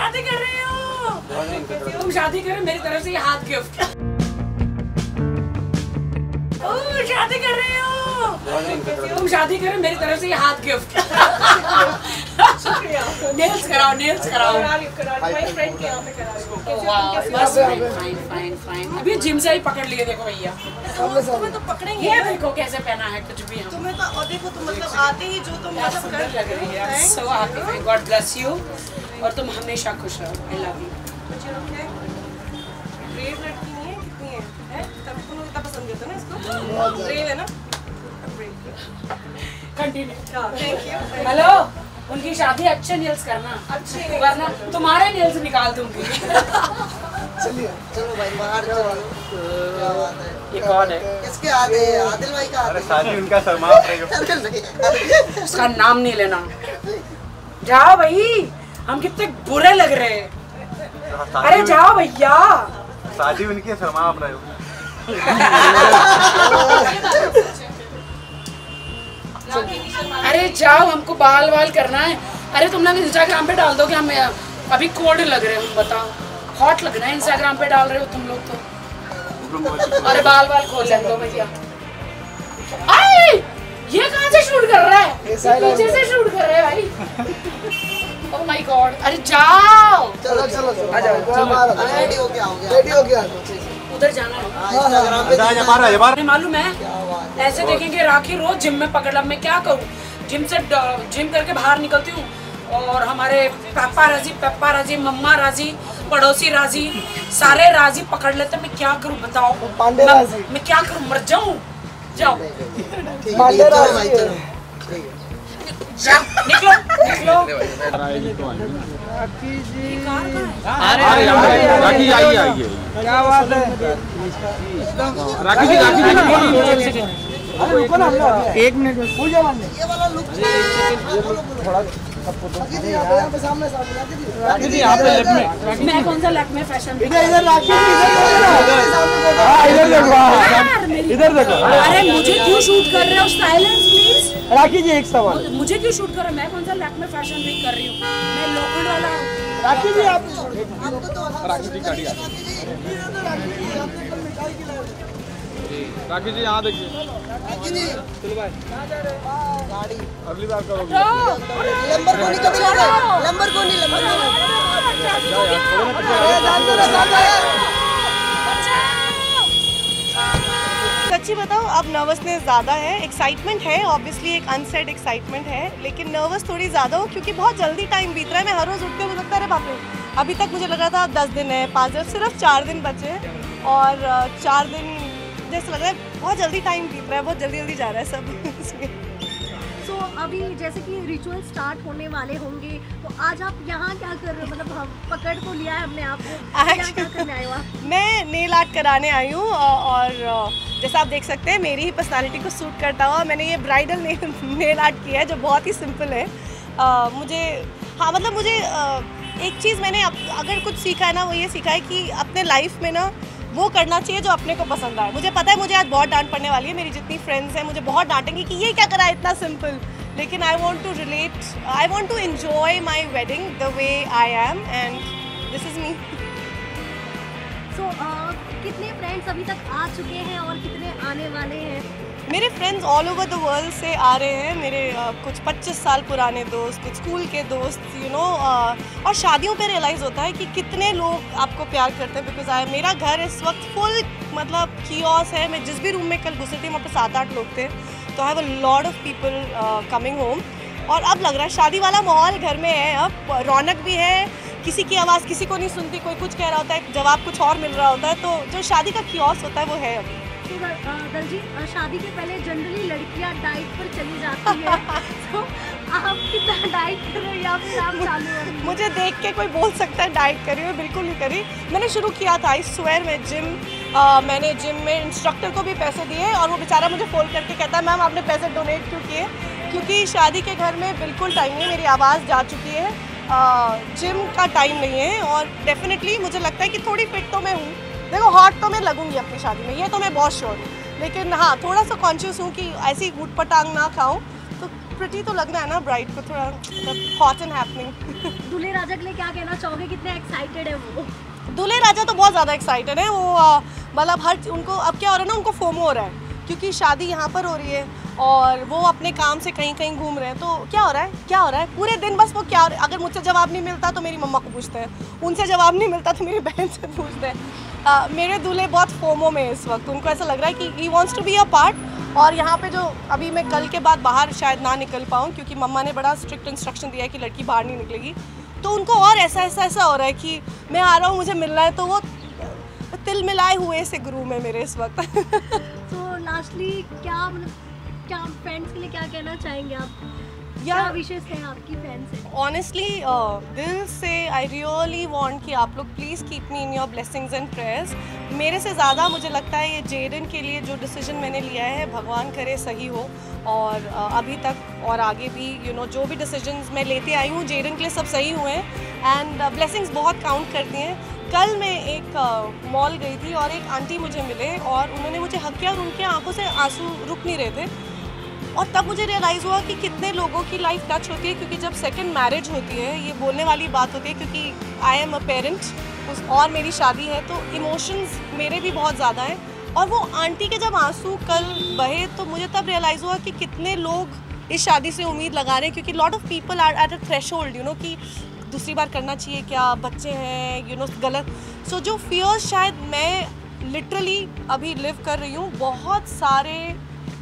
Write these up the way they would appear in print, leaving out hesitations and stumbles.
शादी कर रही हो? तुम शादी करो, मेरी तरफ से ये हाथ गिफ्ट। शादी कर रही हो? तुम शादी करो, मेरी तरफ से ये हाथ गिफ्ट। नेल्स कराओ, नेल्स कराओ। बस फाइन फाइन। अभी जिम से ही पकड़ लिए, देखो भैया। तुम्हें तो पकड़ेंगे। ये देखो कैसे पहना है कुछ भी। तुम्हें तो और देखो, तुम मतलब आते ही जो तुम मतलब कर लग रही है। So happy, God bless you, और तुम हमेशा खुश रहो। I love you. ब्रेव लड़की नहीं है, कितनी है? तब तुम इतना पसंद करते हो ना इसको। ब्रेव है ना? कंटिन्यू। Thank you. हेलो, उनकी शादी अच्छे नेल्स करना, अच्छे वरना तुम्हारे नेल्स निकाल दूंगी। चलिए चलो भाई बाहर चलो। क्या बात है? ये कौन है? किसके आदे? आदिल भाई का। अरे शादी उनका शर्मा रही हो। उसका नाम नहीं लेना। जाओ भाई, हम कितने बुरे लग रहे हैं। अरे जाओ भैया। शादी उनकी शर्मा आप रहे हो। अरे जाओ, हमको बाल वाल करना है। अरे तुम लोग इंस्टाग्राम पे डाल दो कि हम अभी कोल्ड लग रहे हो, हम बताओ। हॉट लग रहा है, इंस्टाग्राम पे डाल रहे हो तुम लोग तो। अरे बाल वाल खोल लेने दो भैया। आए, ये कहाँ से शूट कर रहा है? पीछे से शूट कर रहे हैं भाई। Oh my God. अरे जाओ, चलो चलो चलो आ जाओ। रेडी हो गया, रेडी हो गया। उधर जाना है। इंस्टाग्राम पे अरे मालूम है, ऐसे देखेंगे राखी रोज जिम में पकड़। अब मैं क्या करूँ, जिम करके बाहर निकलती हूँ और हमारे पापा राजी, मम्मा राजी, पड़ोसी राजी, सारे राजी पकड़ लेते। मैं क्या करूँ बताओ? पांडे राजी। मैं क्या करूँ, मर जाऊँ? जाओ पांडे राजी। जाओ, निकलो निकलो। राखी आइए आइए। क्या बात है? राखी जी रुको ना, एक मिनट में पूजा मारने। ये वाला लुक थोड़ा यहाँ पे सामने राखी जी यहाँ पे लेफ्ट में। मैं कौन सा लेफ्ट में फैशन? इधर राखी इधर देखो। अरे मुझे क्यों शूट कर रहे हो? Silence please. राखी जी एक सवाल। मुझे क्यों शूट कर रहे हो? मैं कौन सा लेफ्ट में फैशन वीक कर रही हूँ? मैं लोकल वाला हूँ। राखी जी आप राखी जी गाड़ी राखी जी यहाँ देखिए। चलो भाई गाड़ी अगली बार करोगे। लंबरगिनी कभी नहीं गए? लंबरगिनी सच्ची बताओ, अब नर्वसनेस ज़्यादा है, एक्साइटमेंट है, ऑब्वियसली एक अनसेड एक्साइटमेंट है, लेकिन नर्वस थोड़ी ज़्यादा हो क्योंकि बहुत जल्दी टाइम बीत रहा है। मैं हर रोज़ उठते हुए लगता है, अरे बाप रे, अभी तक मुझे लग रहा था 10 दिन है, 5 दिन, सिर्फ 4 दिन बचे हैं और 4 दिन जैसे लग रहा है बहुत जल्दी टाइम बीत रहा है, बहुत जल्दी जल्दी जा रहा है सब। तो अभी जैसे कि रिचुअल स्टार्ट होने वाले होंगे, तो आज आप यहाँ क्या कर रहे हो? मतलब हम पकड़ तो लिया है हमने आपको, यहाँ क्या करने आए हो आप? मैं नेल आर्ट कराने आई हूँ और जैसा आप देख सकते हैं मेरी ही पर्सनालिटी को सूट करता हुआ मैंने ये ब्राइडल नेल आर्ट किया है जो बहुत ही सिंपल है। मुझे एक चीज़ मैंने अगर कुछ सीखा है ना, वो ये सीखा है कि अपने लाइफ में ना वो करना चाहिए जो अपने को पसंद आए। मुझे पता है मुझे आज बहुत डांट पड़ने वाली है, मेरी जितनी फ्रेंड्स हैं मुझे बहुत डांटेंगी कि ये क्या करा है इतना सिंपल, लेकिन I want to relate, I want to enjoy my wedding the way I am and this is me. So कितने फ्रेंड्स अभी तक आ चुके हैं और कितने आने वाले हैं? मेरे friends all over the world से आ रहे हैं, मेरे कुछ 25 साल पुराने दोस्त, कुछ स्कूल के दोस्त, यू नो, और शादियों पे रियलाइज़ होता है कि कितने लोग आपको प्यार करते हैं। बिकॉज मेरा घर इस वक्त फुल मतलब कियोस है। मैं जिस भी रूम में कल घुसी थी वहाँ पे 7-8 लोग थे, तो I have a lot of people coming home. और अब लग रहा है शादी वाला माहौल घर में है, अब रौनक भी है, किसी की आवाज़ किसी को नहीं सुनती, कोई कुछ कह रहा होता है जवाब कुछ और मिल रहा होता है, तो जो शादी का कियोस होता है वो है अभी। तो दलजी, शादी के पहले जनरली लड़कियां डाइट पर चली जाती है, तो आप कितना डाइट कर रहे हो या फिर आप चालू हो? मुझे देख के कोई बोल सकता है डाइट करी हो, बिल्कुल नहीं करी। मैंने शुरू किया था, आई स्वेयर, मैं मैंने जिम में इंस्ट्रक्टर को भी पैसे दिए और वो बेचारा मुझे फ़ोन करके कहता है मैम आपने पैसे डोनेट क्यों किए? क्योंकि शादी के घर में बिल्कुल टाइम नहीं, मेरी आवाज़ जा चुकी है, जिम का टाइम नहीं है। और डेफिनेटली मुझे लगता है कि थोड़ी फिट तो मैं हूँ, देखो हॉट तो मैं लगूंगी अपनी शादी में, ये तो मैं बहुत श्योर हूँ, लेकिन हाँ थोड़ा सा कॉन्शियस हूँ कि ऐसी ऊट पटांग ना खाऊँ, तो प्रिटी तो लगना है ना ब्राइड को, थोड़ा हॉट एंड हैपनिंग। दूल्हे राजा के लिए क्या कहना चाहोगे, कितने एक्साइटेड है वो? दूल्हे राजा तो बहुत ज़्यादा एक्साइटेड है वो, मतलब हर उनको अब क्या हो रहा है ना, उनको फोमो हो रहा है क्योंकि शादी यहाँ पर हो रही है और वो अपने काम से कहीं कहीं घूम रहे हैं। तो क्या हो रहा है पूरे दिन बस वो क्या, अगर मुझसे जवाब नहीं मिलता तो मेरी मम्मा को पूछते हैं, उनसे जवाब नहीं मिलता तो मेरी बहन से पूछते हैं। मेरे दूल्हे बहुत फोमो में इस वक्त, उनको ऐसा लग रहा है कि he wants to be a part. और यहाँ पे जो अभी मैं कल के बाद बाहर शायद ना निकल पाऊँ क्योंकि मम्मा ने बड़ा स्ट्रिक्ट इंस्ट्रक्शन दिया है कि लड़की बाहर नहीं निकलेगी, तो उनको और ऐसा हो रहा है कि मैं आ रहा हूँ, मुझे मिलना है, तो वो तिल मिलाए हुए से गुरु में मेरे इस वक्त। तो लास्टली क्या फ्रेंड्स के लिए क्या कहना चाहेंगे आप? क्या विशेष है आपकी फैन से? ऑनेस्टली दिल से आई रियली वांट कि आप लोग please keep me in your blessings and prayers. मेरे से ज़्यादा मुझे लगता है ये जेडन के लिए जो डिसीजन मैंने लिया है, भगवान करे सही हो। और अभी तक और आगे भी जो भी डिसीजंस मैं लेते आई हूँ जेडन के लिए सब सही हुए हैं एंड ब्लेसिंग्स बहुत काउंट करती हैं। कल मैं एक मॉल गई थी और एक आंटी मुझे मिले और उन्होंने मुझे हक किया और उनके आंखों से आंसू रुक नहीं रहे थे। और तब मुझे रियलाइज़ हुआ कि कितने लोगों की लाइफ टच होती है, क्योंकि जब सेकंड मैरिज होती है ये बोलने वाली बात होती है, क्योंकि आई एम अ पेरेंट और मेरी शादी है तो इमोशंस मेरे भी बहुत ज़्यादा हैं। और वो आंटी के जब आंसू कल बहे तो मुझे तब रियलाइज़ हुआ कि कितने लोग इस शादी से उम्मीद लगा रहे हैं, क्योंकि lot of people are at a threshold कि दूसरी बार करना चाहिए क्या, बच्चे हैं गलत। सो जो फियर्स शायद मैं लिटरली अभी लिव कर रही हूँ, बहुत सारे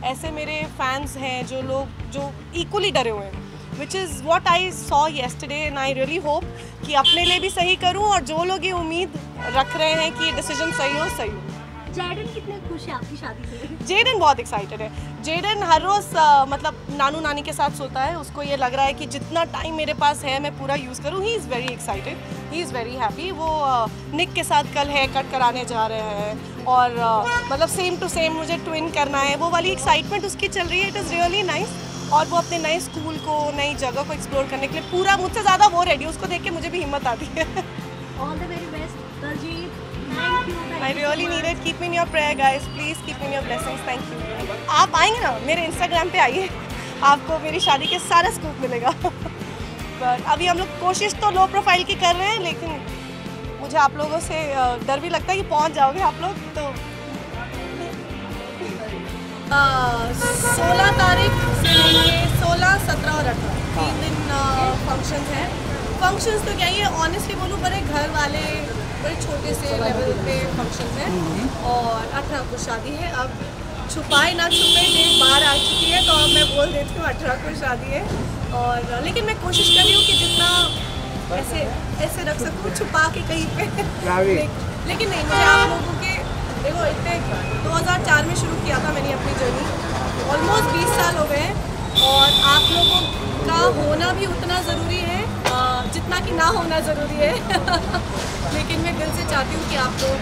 ऐसे मेरे फैंस हैं जो इक्वली डरे हुए हैं, which is what I saw yesterday and I really hope कि अपने लिए भी सही करूं और जो लोग ये उम्मीद रख रहे हैं कि ये डिसीजन सही हो। जेडन कितने खुश है आपकी शादी से? जेडन बहुत एक्साइटेड है। जेडन हर रोज़ मतलब नानू नानी के साथ सोता है, उसको ये लग रहा है कि जितना टाइम मेरे पास है मैं पूरा यूज़ करूँ। He is very excited, he is very happy. वो निक के साथ कल हेयर कट कराने जा रहे हैं और मतलब सेम टू सेम मुझे ट्विन करना है, वो वाली एक्साइटमेंट उसकी चल रही है। It is really nice. और वो अपने नए स्कूल को, नई जगह को एक्सप्लोर करने के लिए पूरा मुझसे ज़्यादा वो रेडी, उसको देख के मुझे भी हिम्मत आती है। All the very best Daljeet, thank you. I really need it, keep me in your prayer guys, please keep me in your blessings, thank you. आप आएंगे ना मेरे इंस्टाग्राम पे आइए, आपको मेरी शादी के सारा स्कूप मिलेगा। बट अभी हम लोग कोशिश तो लो प्रोफाइल की कर रहे हैं, लेकिन मुझे आप लोगों से डर भी लगता है कि पहुंच जाओगे आप लोग। तो 16 तारीख से लेके 16, 17 और 18 3 दिन फंक्शंस हैं। फंक्शंस तो क्या ये ऑनेस्टली बोलूँ, बड़े घर वाले बड़े छोटे से लेवल पे फंक्शंस हैं और 18 को शादी है। अब छुपाए ना छुपे डेट बाहर आ चुकी है तो अब मैं बोल देती हूँ 18 को शादी है। और लेकिन मैं कोशिश कर रही हूँ कि जितना ऐसे रख सकूँ छुपा के कहीं पे। लेकिन नहीं, मुझे आप लोगों के देखो इतने 2004 में शुरू किया था मैंने अपनी जर्नी, ऑलमोस्ट 20 साल हो गए हैं और आप लोगों का होना भी उतना ज़रूरी है जितना कि ना होना ज़रूरी है। लेकिन मैं दिल से चाहती हूँ कि आप लोग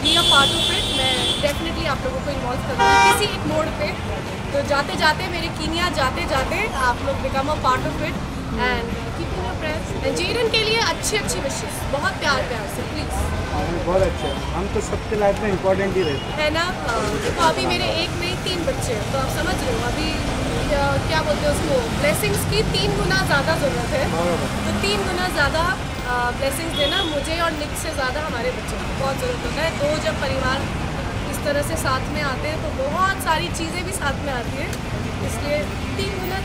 B a part of it. मैं डेफिनेटली आप लोगों को इन्वॉल्व करूँगी किसी एक मोड पे। तो जाते जाते मेरे कीनिया जाते जाते आप लोग become a part of it and keeping your prayers. Jaden के लिए अच्छी विशेष, बहुत प्यार से प्लीज़। बहुत अच्छे, हम तो सबके लाइफ में इम्पोर्टेंट ही रहते है ना। देखो अभी मेरे एक नहीं 3 बच्चे हैं, तो आप समझ रहे हो अभी क्या बोलते हैं उसको, ब्लेसिंग्स की 3 गुना ज़्यादा ज़रूरत है। तो 3 गुना ज़्यादा ब्लेसिंग्स देना मुझे और निक से ज़्यादा हमारे बच्चों को बहुत ज़रूरत होता है। तो जब परिवार इस तरह से साथ में आते हैं तो बहुत सारी चीज़ें भी साथ में आती है, इसलिए 3 गुना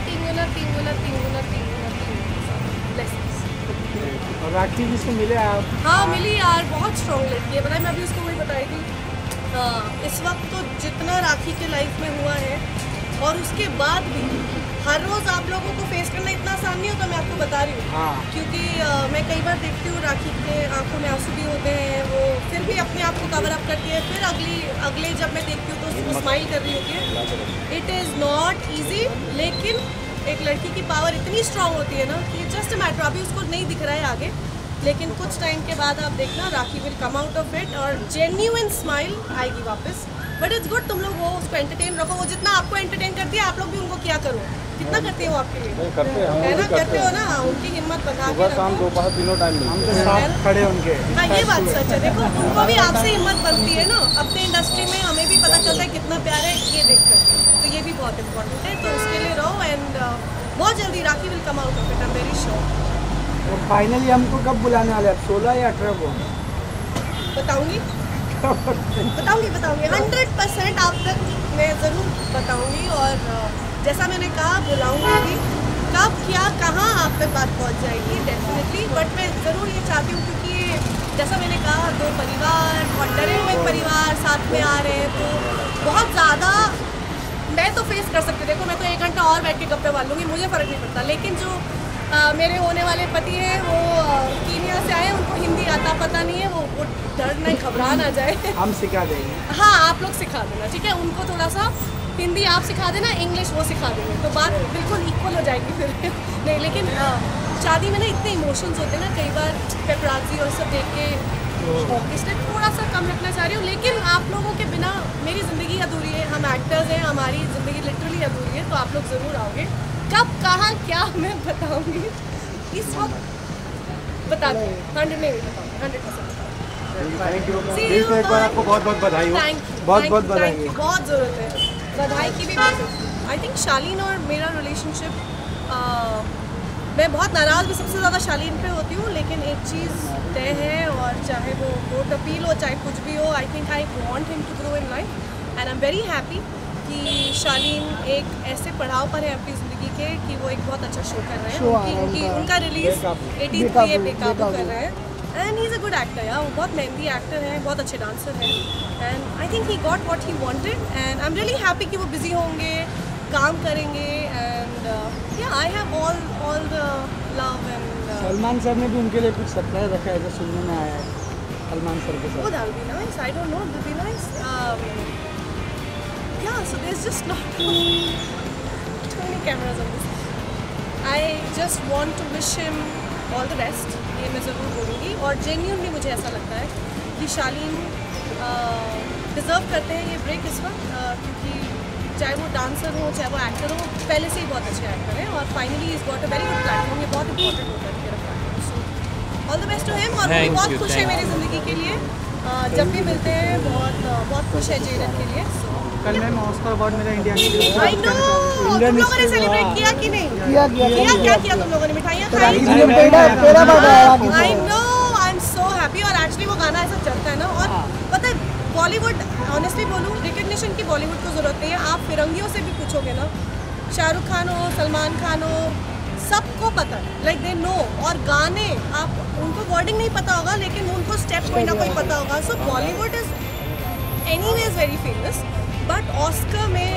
ब्लेसिंग्स। और राखी जी से मिले आप? हाँ मिली यार, बहुत स्ट्रॉन्ग लड़की है, पता है मैं अभी उसको वही बताई थी। इस वक्त तो जितना राखी के लाइफ में हुआ है और उसके बाद भी हर रोज़ आप लोगों को फेस करना इतना आसान नहीं होता, मैं आपको बता रही हूँ। क्योंकि मैं कई बार देखती हूँ राखी के आंखों में आंसू भी होते हैं, वो फिर भी अपने आप को कवर अप करती है, फिर अगले जब मैं देखती हूँ तो वो स्माइल कर रही होती है। इट इज़ नॉट ईजी, लेकिन एक लड़की की पावर इतनी स्ट्रांग होती है ना कि जस्ट मैटर, अभी उसको नहीं दिख रहा है आगे, लेकिन कुछ टाइम के बाद आप देखना Rakhi will come out of it और जेन्युइन स्माइल आएगी वापस। बट इट्स गुड, तुम लोग वो उसको एंटरटेन रखो, वो जितना आपको एंटरटेन करती है आप लोग भी उनको किया करो। कितना करती है वो आपके लिए? करते हो ना, उनकी हिम्मत बना के शाम दोपहर तीनों टाइम हम तो साथ खड़े उनके। हाँ ये बात सच है, देखो उनको भी आपसे हिम्मत बनती है ना। अपने इंडस्ट्री में हमें भी पता चलता है कितना प्यार है ये देखकर। तो ये भी बहुत इम्पोर्टेंट है, तो उसके लिए रहो एंड बहुत जल्दी Rakhi will come out of it, I am very sure. और फाइनली हमको कब बुलाने वाले आप, 16 या 18 को? बताऊंगी 100% आप तक मैं ज़रूर बताऊंगी, और जैसा मैंने कहा बुलाऊंगी भी, कब क्या कहाँ आप तक बात पहुंच जाएगी डेफिनेटली, बट मैं ज़रूर ये चाहती हूँ क्योंकि जैसा मैंने कहा 2 परिवार और डरे हुए परिवार साथ में आ रहे हैं, तो बहुत ज़्यादा मैं तो फेस कर सकती, देखो मैं तो 1 घंटा और बैठ के गप्पे मार लूँगी, मुझे फ़र्क नहीं पड़ता, लेकिन जो मेरे होने वाले पति हैं वो कीनिया से आए, उनको हिंदी आता पता नहीं है, वो डर नहीं घबरा ना जाए। हम सिखा देंगे। हाँ आप लोग सिखा देना, ठीक है, उनको थोड़ा सा हिंदी आप सिखा देना, इंग्लिश वो सिखा देंगे, तो बात बिल्कुल इक्वल हो जाएगी फिर नहीं, लेकिन शादी में ना इतने इमोशंस होते हैं ना, कई बार पेपराजी और सब देख के, इसलिए थोड़ा सा कम रखना चाह रही हूँ, लेकिन आप लोगों के बिना मेरी ज़िंदगी अधूरी है, हम एक्टर्स हैं, हमारी ज़िंदगी लिटरली अधूरी है, तो आप लोग ज़रूर आओगे, कब कहाँ क्या मैं बताऊँगी इस वक्त बता दूँ, 100% थैंक यू। See फिर you, से एक बार bye. आपको बहुत बहुत बधाई हो। Thank you, बहुत thank बहुत you, बधाई thank you. हो। बहुत ज़रूरत है बधाई की भी। आई थिंक शालीन और मेरा रिलेशनशिप, मैं बहुत नाराज़ भी सबसे ज़्यादा शालीन पे होती हूँ, लेकिन एक चीज़ तय है, और चाहे वो कोर्ट अपील हो चाहे कुछ भी हो, I think I want him to grow in life and I am very happy कि शालीन एक ऐसे पड़ाव पर है अपनी ज़िंदगी के कि वो एक बहुत अच्छा शो कर रहे हैं, उनका रिलीज 18th पे बेकाबू कर रहे हैं, and he is a good actor यार, वो बहुत मेहंदी एक्टर हैं, बहुत अच्छे डांसर हैं, and I think he got what he wanted, and I am really happy कि वो बिजी होंगे, काम करेंगे, एंड या I have all the love and Salman sir ने भी उनके लिए कुछ सरप्राइज रखा है, जो सुनने में आया है सलमान सर के oh साथ। that would be nice, I don't know, it would be nice, yeah, so there's just not too many cameras on this, I just want to wish him all the best, ये मैं ज़रूर बोलूँगी, और genuinely मुझे ऐसा लगता है कि शालीन डिज़र्व करते हैं ये ब्रेक इस वक्त, क्योंकि चाहे वो डांसर हो चाहे वो एक्टर हो, पहले से ही बहुत अच्छे एक्टर हैं, और finally is got a very good platform, ये बहुत इंपॉर्टेंट होता है मेरा platform, so all the best to him, और वो भी बहुत खुश है मेरी ज़िंदगी के लिए, जब भी मिलते हैं बहुत खुश है जेरन के लिए, सो कल मैम ऑस्कर अवार्ड मिला इंडिया के लिए। आई नो, तुम लोगों ने सेलिब्रेट किया कि नहीं? किया क्या किया तुम लोगों ने? मिठाइयाँ खाई? I know, I am so happy, और एक्चुअली वो गाना ऐसा चलता है ना, और पता है बॉलीवुड, ऑनेस्टली बोलूँ रिकग्निशन की बॉलीवुड को ज़रूरत नहीं है, आप फिरंगियों से भी पूछोगे ना, शाहरुख खान हो सलमान खान हो, सबको पता है, लाइक दे नो, और गाने आप उनको वर्डिंग नहीं पता होगा लेकिन उनको स्टेप कोई ना कोई पता होगा, so Bollywood is anyways very famous, but Oscar में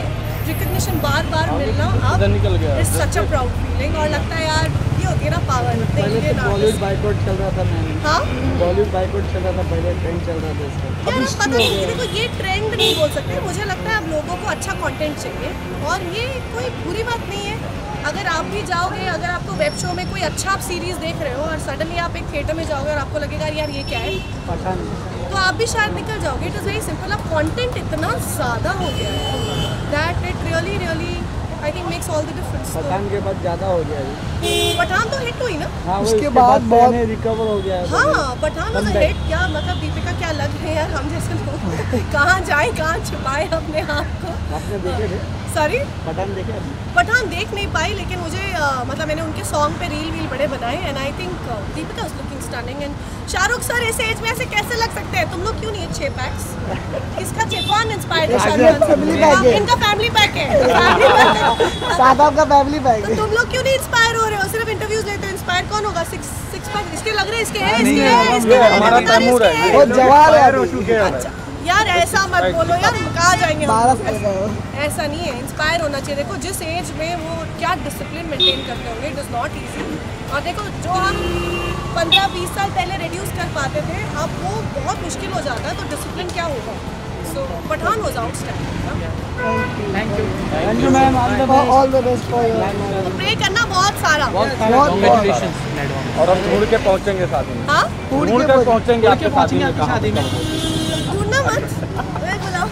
रिकग्निशन बार बार मिलना अब it's such a proud feeling, और लगता है यार ये होती है ना पावर। पहले तो बॉलीवुड बाइकआउट चल रहा था मैम, हाँ बॉलीवुड बाइकआउट चल रहा था, पहले ट्रेंड चल रहा था इसका। यार पता नहीं, देखो ये ट्रेंड नहीं बोल सकते, मुझे लगता है अब लोगों को अच्छा कंटेंट चाहिए, और ये कोई बुरी बात नहीं है, अगर आप भी जाओगे, अगर आपको वेब शो में कोई अच्छा आप सीरीज़ देख रहे हो और सडनली आप एक थिएटर में जाओगे और आपको लगेगा यार ये क्या है, तो आप भी शायद निकल जाओगे, इट इज़ वेरी सिंपल, अब कंटेंट इतना ज़्यादा हो गया है that it really I think makes all the difference. Pathaan के बाद ज़्यादा हो गया है, पठान तो हिट हुई ना, हाँ उसके बाद बहुत रिकवर हो गया है। हाँ पठान वाज अ हिट, क्या मतलब दीपिका क्या लग रहे हैं यार हम जैसे लोग, कहाँ जाए कहाँ छुपाए अपने आप को। आपने देखे थे सॉरी पठान देखे आपने? पठान देख नहीं पाई, लेकिन मुझे मतलब मैंने उनके सॉन्ग पे रील बड़े बनाए, and I think Deepika is looking stunning, and Shahrukh sir इस एज में ऐसे कैसे लग सकते हैं, तुम लोग क्यों नहीं है 6 पैक्स, इसका कौन इंस्पायर्ड है शाहरुख खान? इनका फैमिली पैक है, साहब का फैमिली पैक तो तुम लोग क्यों नहीं इंस्पायर हो रहे हो, सिर्फ इंटरव्यूज लेते हो, इंस्पायर कौन होगा? 6 पैक इसके लग रहे हैं, इसके हैं, इसके हैं, हमारा तैमूर है, वो जवान है। अच्छा यार ऐसा मत बोलो यार, कहाँ जाएंगे हम? ऐसा नहीं है, इंस्पायर होना चाहिए, देखो जिस एज में वो क्या डिसिप्लिन मेंटेन करते होंगे, इट इज़ नॉट ईजी, और देखो जो हम 15-20 साल पहले रिड्यूस कर पाते थे अब वो बहुत मुश्किल हो जाता है, तो डिसिप्लिन क्या होगा, so Pathaan was outstanding. Thank you ma'am, all the best for your, pray करना बहुत सारा, और हम ढूंढ के पहुंचेंगे शादी में, हाँ ढूंढ के पहुंचेंगे आपके शादी में, ढूंढना मत, मैं बुलाऊं,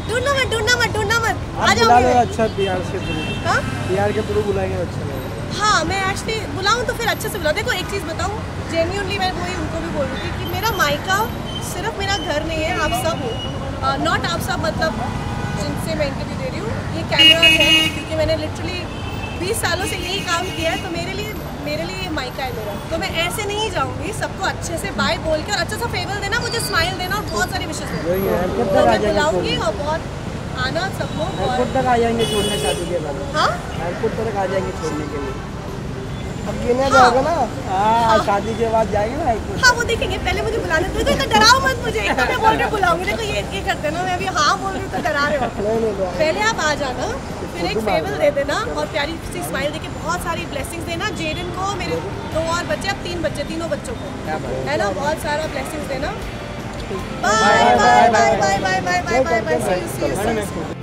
ढूंढना मत, आ जाओगे। अच्छा बिहार से हाँ बिहार के थ्रू बुलाएंगे, अच्छा लगेगा। हाँ मैं एक्चुअली बुलाऊँ तो फिर अच्छे से बुलाऊँ, देखो एक चीज़ बताऊँ, जेन्युइनली मैं वही उनको भी बोल रही थी कि मेरा मायका सिर्फ मेरा घर नहीं है, आप सब हो, नॉट आप सब मतलब जिनसे मैं इंटरव्यू दे रही हूँ, ये कैमरा है, क्योंकि मैंने लिटरली 20 सालों से यही काम किया है, तो मेरे लिए ये माइका है मेरा। तो मैं ऐसे नहीं जाऊँगी, सबको अच्छे से बाय बोल के और अच्छा सा फेवर देना, मुझे स्माइल देना और बहुत सारे विशेष देना, तो मैं बुलाऊँगी और बहुत आना सब लोग। एयरपोर्ट तक आ जाएंगे छोड़ने शादी के बाद? हाँ, एयरपोर्ट तक आ जाएंगे छोड़ने के लिए? अब गिने जाओगे ना? हाँ, शादी के बाद जाएंगे ना एयरपोर्ट। हाँ वो देखेंगे, पहले मुझे बुलाने दो, तो डराओ मत मुझे, एक तो मैं बोल रही बुलाऊंगी, देखो ये करते ना, मैं अभी हाँ बोल रही हूँ तो डरा रहे हो। नहीं पहले आप आ जाना, फिर एक फेवर दे देना और प्यारी सी स्माइल देके बहुत सारी ब्लेसिंग्स देना। जेडन को, मेरे 2 और बच्चे, अब 3 बच्चे, तीनों बच्चों को, है ना, बहुत सारा ब्लेसिंग्स देना। Bye bye bye bye bye bye bye bye bye, see you.